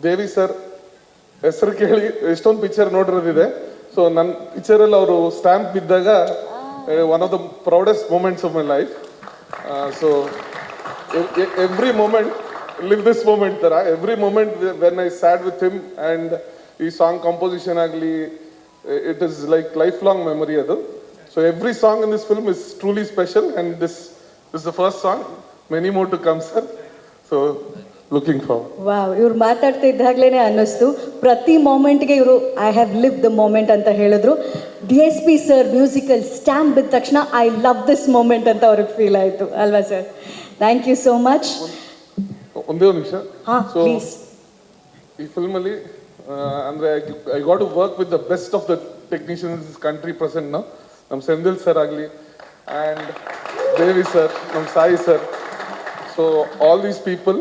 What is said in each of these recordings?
ದೇವಿ sir ಹೆಸರು ಕೇಳಿ ಎಷ್ಟೊಂದು ಪಿಕ್ಚರ್ ನೋಡಿರೋದಿದೆ. ಸೊ ನನ್ನ ಪಿಕ್ಚರಲ್ಲಿ ಅವರು ಸ್ಟ್ಯಾಂಪ್ ಬಿದ್ದಾಗ one of the proudest moments of my life. So every moment live this moment ತರ every moment when I sat with him and ಈ song composition ಆಗಲಿ it is like lifelong memory ಅದು. So every song in this film is truly special and this is the first song, many more to come sir. So looking forward. Wow, ಇವ್ರು ಮಾತಾಡ್ತಾ ಇದ್ದಾಗಲೇ ಅನ್ನಿಸ್ತು ಪ್ರತಿ ಮೂಮೆಂಟ್ಗೆ ಇವರು I have live the moment ಅಂತ ಹೇಳಿದ್ರು. DSP ಸರ್ ಮ್ಯೂಸಿಕಲ್ ಸ್ಟ್ಯಾಂಪ್ ಬಿದ್ದ ತಕ್ಷಣ ಐ ಲವ್ ದಿಸ್ ಮೂಮೆಂಟ್ ಅಂತ ಅವ್ರಿಗೆ ಫೀಲ್ ಆಯಿತು ಅಲ್ವಾ sir? Thank you so much. ಒಂದೇ ಒಂದು ನಿಮಿಷ. ಸೊ ಈ ಫಿಲ್ಮಲ್ಲಿ ಅಂದರೆ I got to work with the best of the technicians is country present ನಾವು. ನಮ್ಮ ಸೆಂದಿಲ್ ಸರ್ ಆಗಲಿ ಆ್ಯಂಡ್ ದೇವಿ ಸರ್, ನಮ್ಮ Sai sir. So all these people,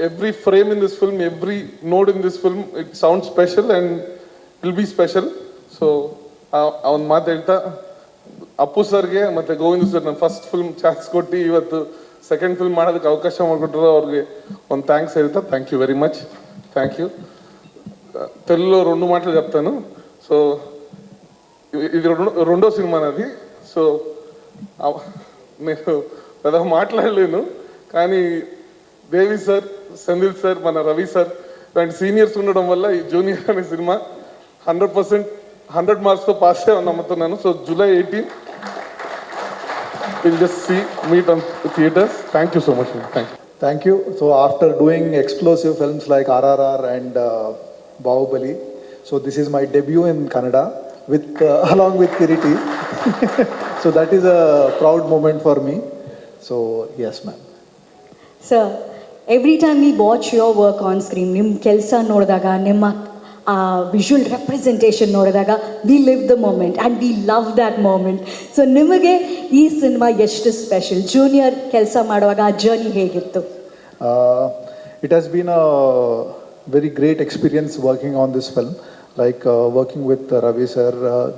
every frame in this film, every note in this film, it sounds special and will be special. So ಅವನ ಮಾತು ಹೇಳ್ತಾ ಅಪ್ಪು ಸರ್ಗೆ ಮತ್ತು Govinda sir ನನ್ನ ಫಸ್ಟ್ ಫಿಲ್ಮ್ ಚಾನ್ಸ್ ಕೊಟ್ಟು ಇವತ್ತು ಸೆಕೆಂಡ್ ಫಿಲ್ಮ್ ಮಾಡೋದಕ್ಕೆ అవకాశం ಮಾಡಿಕೊಟ್ರು. ಅವ್ರಿಗೆ ಒಂದು థ్యాంక్స్ ಹೇಳ್ತಾ thank you very much. Thank you. తెలుగులో 2 మాటలు చెప్తాను. సో ఇది రెండో సినిమా నాది. సో నేను పెద్దగా మాట్లాడలేను, కానీ దేవి సార్, సందిల్ సార్, మన రవి సార్ ఇలాంటి సీనియర్స్ ఉండడం వల్ల ఈ జూనియర్ అనే సినిమా 100% 100 మార్క్స్తో పాస్ అయ్యామని నమ్ముతున్నాను. So July 18 we'll just meet on theaters. Thank you so much. Thank you. So after doing explosive films like RRR and Bahubali, so this is my debut in Kannada with along with Kiriti. So that is a proud moment for me. So yes ma'am. Sir, every time we watch your work on screen, ನಿಮ್ಮ ಕೆಲಸ ನೋಡಿದಾಗ, ನಿಮ್ಮ visual representation ನೋಡಿದಾಗ we live the moment and we love that moment. So ನಿಮಗೆ ಈ cinema ಎಷ್ಟು special? Junior ಕೆಲಸ ಮಾಡುವಾಗ ಆ ಜರ್ನಿ ಹೇಗಿತ್ತು? It has been a very great experience working on this film, like working with Ravi sir,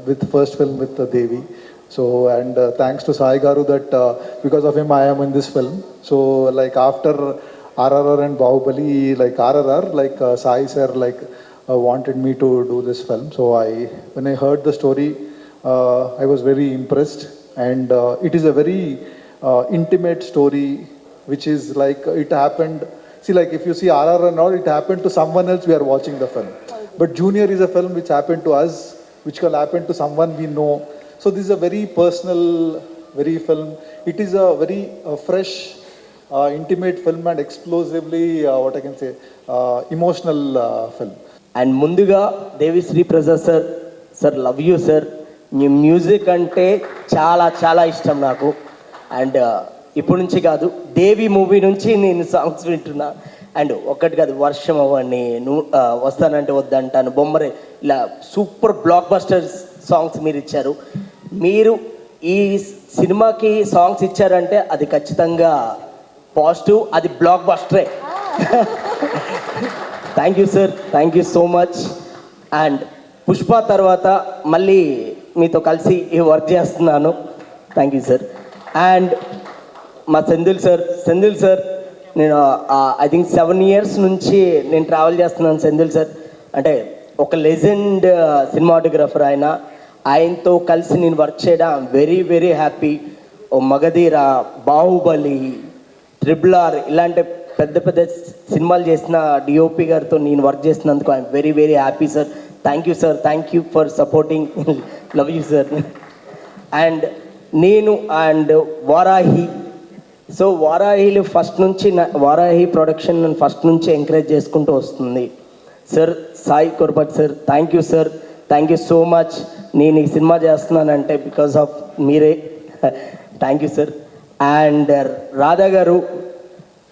with first film with Devi. So and thanks to Sai Garu that because of him I am in this film. So like after RRR and Bahubali, like RRR, like Sai sir like wanted me to do this film. So when I heard the story, I was very impressed, and it is a very intimate story, which is like it happened. See, like if you see RRR and all, it happened to someone else. We are watching the film, but Junior is a film which happened to us, which can happen to someone we know. So this is a very personal, very film. It is a very fresh, intimate film, and explosively, what I can say, emotional film. And ముందుగా Devi Sri Prasad sir, sir love you sir. మీ music అంటే చాలా చాలా ఇష్టం నాకు. And ఇప్పటి నుంచి కాదు, దేవి మూవీ నుంచి నేను సాంగ్స్ వింటున్నా. అండ్ ఒక్కటి కాదు, వర్షం అవ్వండి, నువ్వు వస్తానంటే వద్దంటాను, బొమ్మరే, ఇలా సూపర్ బ్లాక్ బస్టర్ సాంగ్స్ మీరు ఇచ్చారు. మీరు ఈ సినిమాకి సాంగ్స్ ఇచ్చారంటే అది ఖచ్చితంగా పాజిటివ్, అది బ్లాక్ బస్టరే. Thank you sir, thank you so much. And Pushpa తర్వాత మళ్ళీ మీతో కలిసి వర్క్ చేస్తున్నాను. Thank you sir. అండ్ మా సెంధిల్ సార్ నేను ఐ థింక్ 7 years నుంచి నేను ట్రావెల్ చేస్తున్నాను సెంధిల్ సార్. అంటే ఒక లెజెండ్ సినిమాటోగ్రఫర్ ఆయనతో కలిసి నేను వర్క్ చేయడం వెరీ వెరీ హ్యాపీ. ఓ మగధీర, బాహుబలి, RRR ఇలాంటి పెద్ద పెద్ద సినిమాలు చేసిన డిఓపి గారితో నేను వర్క్ చేసినందుకు I'm very very happy sir. Thank you sir, thank you for supporting. Love you sir. And నేను అండ్ వారాహి, సో వారాహిలు ఫస్ట్ నుంచి వారాహి ప్రొడక్షన్ ఫస్ట్ నుంచి ఎంకరేజ్ చేసుకుంటూ వస్తుంది sir. Sai Korapati sir, thank you sir, thank you so much. నేను ఈ సినిమా చేస్తున్నానంటే బికాస్ ఆఫ్ మీరే. Thank you sir. And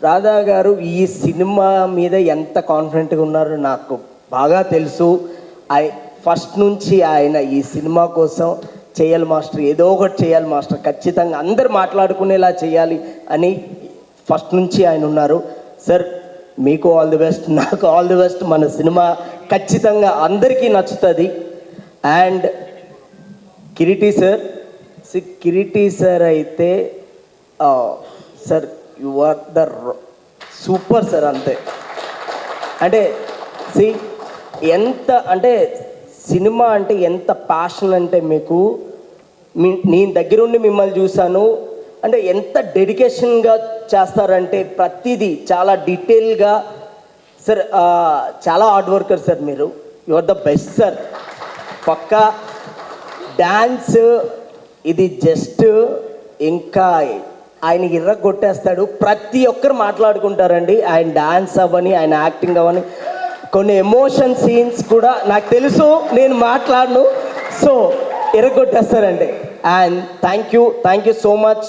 Radha గారు ఈ సినిమా మీద ఎంత కాన్ఫిడెంట్గా ఉన్నారో నాకు బాగా తెలుసు. ఫస్ట్ నుంచి ఆయన ఈ సినిమా కోసం చేయాలి మాస్టర్, ఏదో ఒకటి చేయాలి మాస్టర్, ఖచ్చితంగా అందరు మాట్లాడుకునేలా చేయాలి అని ఫస్ట్ నుంచి ఆయన ఉన్నారు. సార్ మీకు ఆల్ ది బెస్ట్, నాకు ఆల్ ది బెస్ట్. మన సినిమా ఖచ్చితంగా అందరికీ నచ్చుతుంది. అండ్ కిరీటి సార్ అయితే sir you are the super sir, అంతే. అంటే సి ఎంత అంటే సినిమా అంటే ఎంత ప్యాషన్ అంటే మీకు నేను దగ్గరుండి మిమ్మల్ని చూశాను అంటే ఎంత డెడికేషన్గా చేస్తారంటే ప్రతిదీ చాలా డీటెయిల్గా సార్ చాలా హార్డ్ వర్కర్ సార్ మీరు you are the best sir పక్కా డ్యాన్స్ ఇది జస్ట్ ఇంకా ఆయన కొట్టేస్తాడు ప్రతి ఒక్కరు మాట్లాడుకుంటారండి ఆయన డ్యాన్స్ అవ్వని ఆయన యాక్టింగ్ అవ్వని కొన్ని ఎమోషన్ సీన్స్ కూడా నాకు తెలుసు నేను మాట్లాడను సో కొట్టేస్తారండి and thank you so much